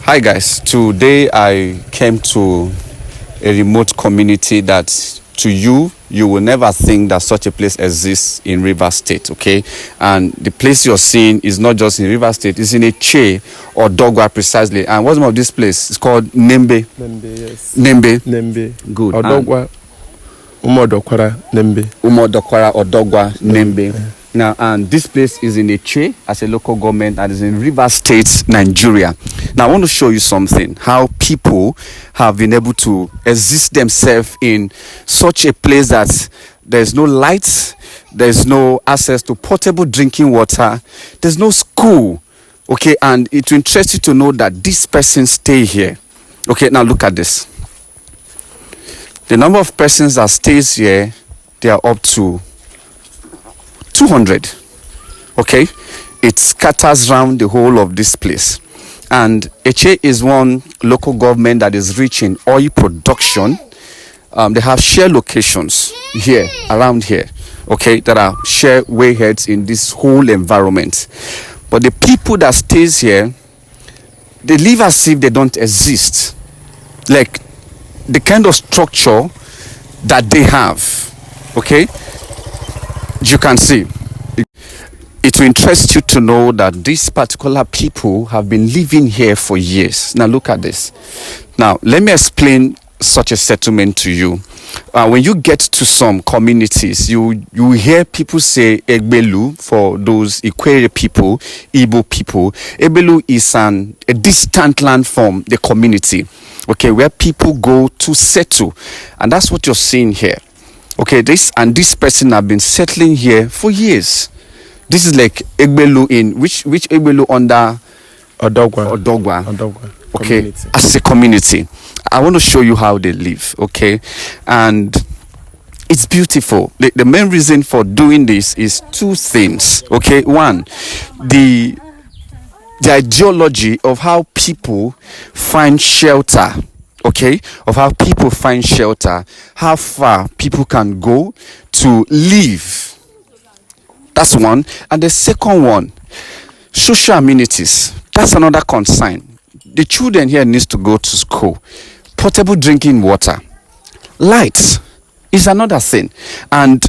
Hi guys, today I came to a remote community that to you will never think that such a place exists in Rivers State, okay? And the place you're seeing is not just in Rivers State, it's in Etche or Dogwa precisely. And what's the name of this place? It's called Nembe. Nembe, yes. Nembe. Nembe. Good. Odogwa. Umodokwara Nembe. Umodokwara or Dogwa Nembe. Now, and this place is in Etche as a local government and is in Rivers State, Nigeria. Now, I want to show you something, how people have been able to exist themselves in such a place that there's no lights, there's no access to potable drinking water, there's no school, okay? And it will interest you to know that this person stay here. Okay, now look at this. The number of persons that stays here, they are up to 200. Okay, it scatters around the whole of this place. And Etche is one local government that is rich in oil production. They have share locations here, around here, okay, that are share wayheads in this whole environment. But the people that stays here, they live as if they don't exist. Like the kind of structure that they have, okay, you can see. It will interest you to know that these particular people have been living here for years. Now look at this. Now let me explain such a settlement to you. When you get to some communities, you hear people say Egbelu for those Ikwere people, Igbo people. Egbelu is a distant land from the community, okay, where people go to settle, and that's what you're seeing here. Okay, this person have been settling here for years. This is like Egbelu in which Egbelu under Odogwa. Okay, community. As a community. I want to show you how they live, okay? And it's beautiful. The main reason for doing this is two things, okay? One, the ideology of how people find shelter, okay? Of how people find shelter, how far people can go to live. That's one. And the second one, social amenities. That's another concern. The children here needs to go to school. Potable drinking water. Lights is another thing. And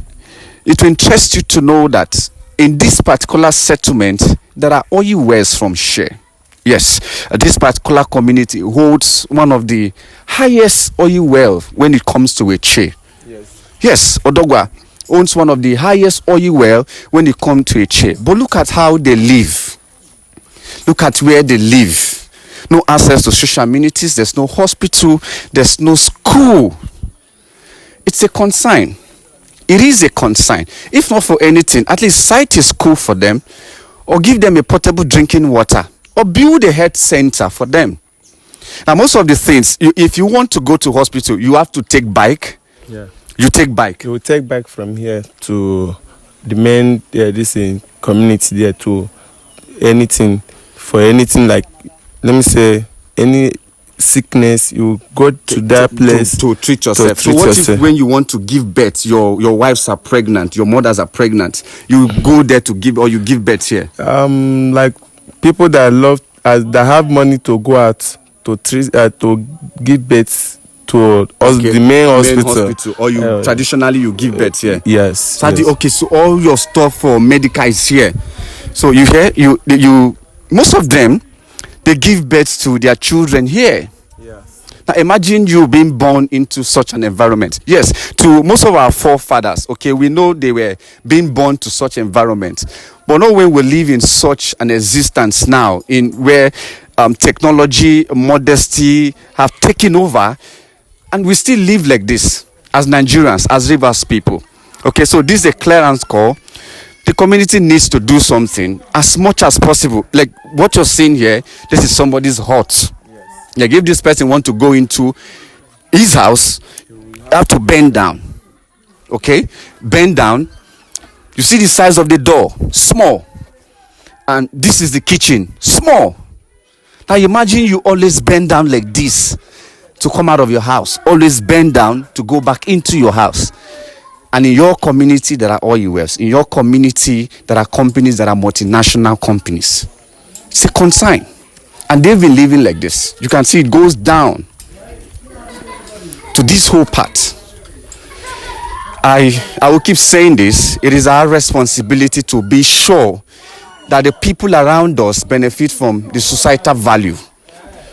it will interest you to know that in this particular settlement, there are oil wells from share. Yes, this particular community holds one of the highest oil wells when it comes to Etche. Yes, Odogwa owns one of the highest oil well when it comes to Etche. But look at how they live. Look at where they live. No access to social amenities. There's no hospital. There's no school. It's a concern. It is a concern. If not for anything, at least site a school for them, or give them a potable drinking water, or build a health center for them. Now, most of the things, if you want to go to hospital, you have to take bike. Yeah. You take bike. You will take bike from here to the main community there to anything. For anything like, let me say, any sickness, you go to that place to treat yourself. So what if when you want to give birth, your wives are pregnant, your mothers are pregnant, you go there to give, or you give birth here? Like people that that have money to go out to treat to give birth to the main hospital. Or you traditionally you give birth here. Yes. So okay, so all your stuff for medical is here. So you hear you most of them, they give birth to their children here. Yes. Now imagine you being born into such an environment. Yes, to most of our forefathers, okay, we know they were being born to such environment. But no when we live in such an existence now, in where technology, modesty have taken over, and we still live like this as Nigerians, as Rivers people. Okay, so this is a clearance call. The community needs to do something as much as possible. Like what you're seeing here, this is somebody's hut. Yes. Like if this person want to go into his house, you have to bend down. Okay? Bend down. You see the size of the door, small. And this is the kitchen, small. Now imagine you always bend down like this to come out of your house. Always bend down to go back into your house. And in your community, there are oil wells. In your community, there are companies that are multinational companies. It's a concern. And they've been living like this. You can see it goes down to this whole part. I will keep saying this. It is our responsibility to be sure that the people around us benefit from the societal value.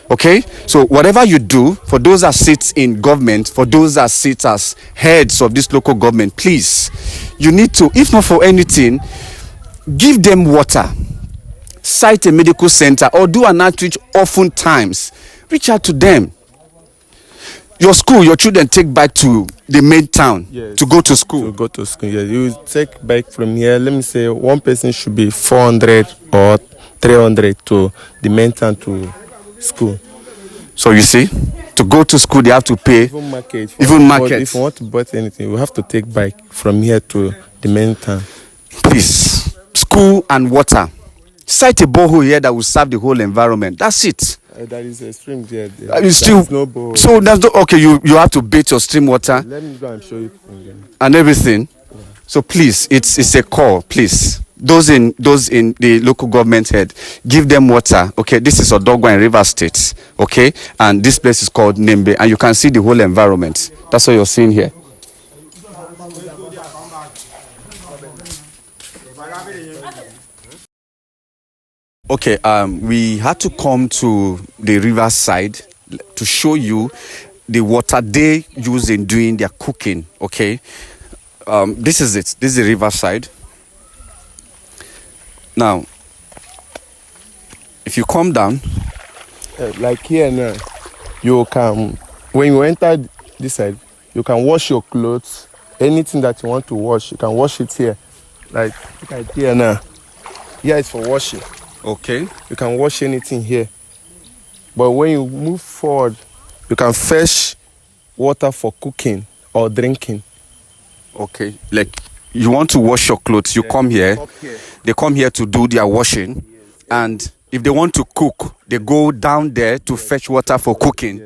Okay, so whatever you do, for those that sit in government, for those that sit as heads of this local government, please, you need to, if not for anything, give them water, site a medical center, or do an outreach often times. Reach out to them. Your school, your children take back to the main town. Yes. To go to school. To go to school, yes. You take bike from here. Let me say one person should be 400 or 300 to the main town to school. So you see, to go to school, they have to pay. Even market. If you want to buy anything, we have to take bike from here to the main town. Please, school and water. Site a borehole here that will serve the whole environment. That's it. That is a stream there. Still, no borehole. So that's not okay. You have to bait your stream water. Let me go and show you. And everything. Yeah. So please, it's a call. Please, those in the local government head, give them water. Okay, this is Odogwa in River State. Okay, and this place is called Nembe, and you can see the whole environment. That's what you're seeing here. Okay, we had to come to the riverside to show you the water they use in doing their cooking. Okay, this is it. This is the riverside. Now, if you come down, like here now, you can, when you enter this side, you can wash your clothes. Anything that you want to wash, you can wash it here. Like here now. Here is for washing. Okay. You can wash anything here. But when you move forward, you can fetch water for cooking or drinking. Okay. Like you want to wash your clothes, you come here. They come here to do their washing. Yes. And if they want to cook, they go down there to fetch water for cooking.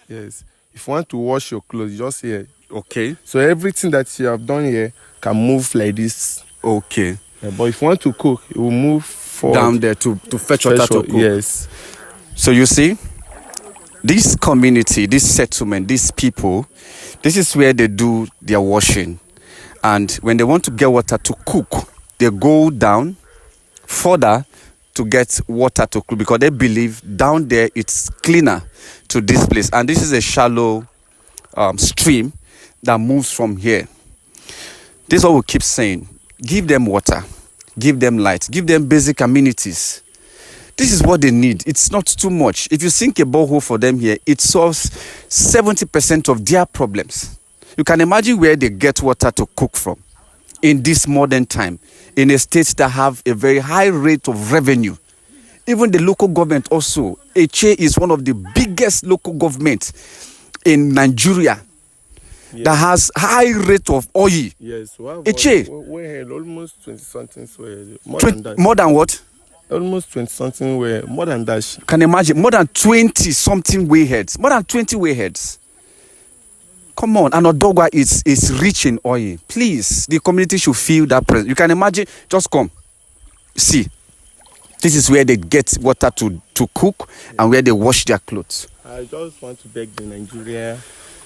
Yes. If you want to wash your clothes, just here. Okay. So everything that you have done here can move like this. Okay. Yeah, but if you want to cook, it will move forward. Down there to fetch water to cook. Yes. So you see, this community, this settlement, these people, this is where they do their washing. And when they want to get water to cook, they go down further to get water to cook because they believe down there it's cleaner to this place. And this is a shallow stream that moves from here. This is what we keep saying. Give them water, give them light, give them basic amenities. This is what they need. It's not too much. If you sink a borehole for them here, it solves 70% of their problems. You can imagine where they get water to cook from in this modern time, in a state that have a very high rate of revenue. Even the local government also. Etche is one of the biggest local governments in Nigeria. Yes. That has high rate of oil. Yes. Etche. We had almost 20-something. More than what? Almost 20-something. More than that. Can you imagine? More than 20-something wayheads. More than 20 wayheads. Come on. And Odogwa is rich in oil. Please, the community should feel that presence. You can imagine. Just come. See. This is where they get water to cook and where they wash their clothes. I just want to beg the Nigeria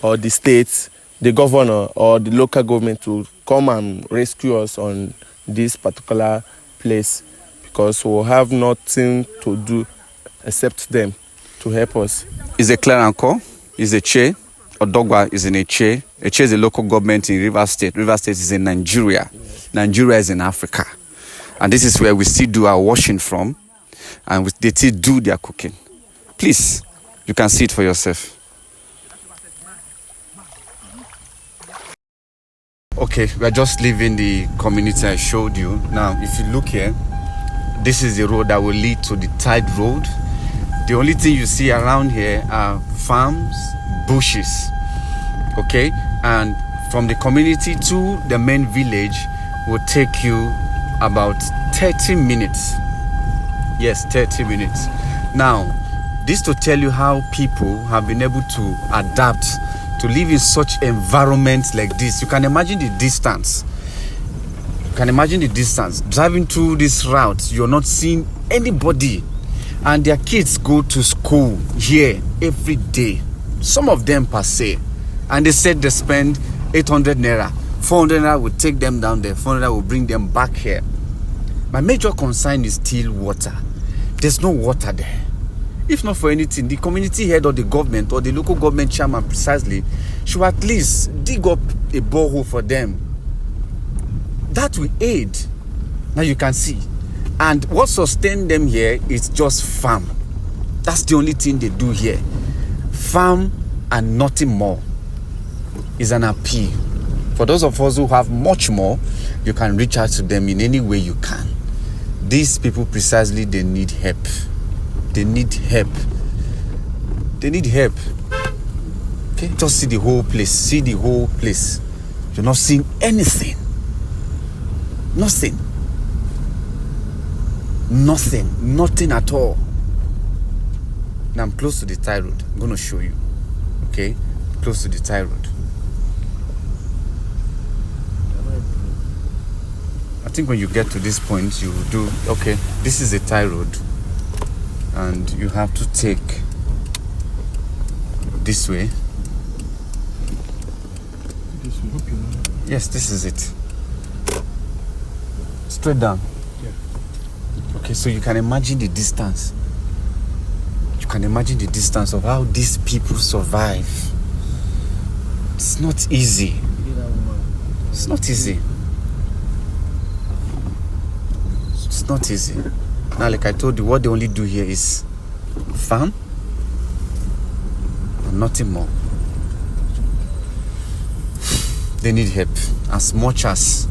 or the states, the governor or the local government to come and rescue us on this particular place because we'll have nothing to do except them to help us. Is a clear anchor? Is a Etche? Odogwa is in Etche. Etche is a local government in River State. River State is in Nigeria. Yes. Nigeria is in Africa. And this is where we still do our washing from and they still do their cooking. Please, you can see it for yourself. Okay, we are just leaving the community I showed you. Now, if you look here, this is the road that will lead to the Tide Road. The only thing you see around here are farms, bushes. Okay, and from the community to the main village will take you about 30 minutes. Yes, 30 minutes. Now, this to tell you how people have been able to adapt to live in such environments like this. You can imagine the distance. You can imagine the distance. Driving through this route, you're not seeing anybody. and their kids go to school here every day, some of them per se, and they said they spend 800 naira, 400 naira will take them down there, 400 will bring them back here. My major concern is still water. There's no water there. If not for anything, the community head or the government or the local government chairman precisely should at least dig up a borehole for them. That will aid. Now you can see. And what sustains them here is just farm. That's the only thing they do here. Farm and nothing more. Is an appeal. For those of us who have much more, you can reach out to them in any way you can. These people precisely, they need help. They need help. They need help. Okay? Just see the whole place. See the whole place. You're not seeing anything. Nothing. Nothing. Nothing at all. Now I'm close to the tie road. I'm going to show you. Okay? Close to the tie road. I think when you get to this point, you do, okay, this is a tie road. And you have to take this way. Yes, this is it. Straight down. Yeah. Okay, so you can imagine the distance. You can imagine the distance of how these people survive. It's not easy. It's not easy. It's not easy. Now, like I told you, what they only do here is farm and nothing more. They need help as much as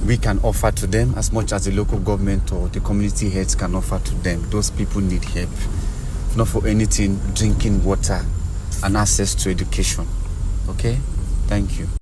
we can offer to them, as much as the local government or the community heads can offer to them. Those people need help. If not for anything, drinking water and access to education. Okay? Thank you.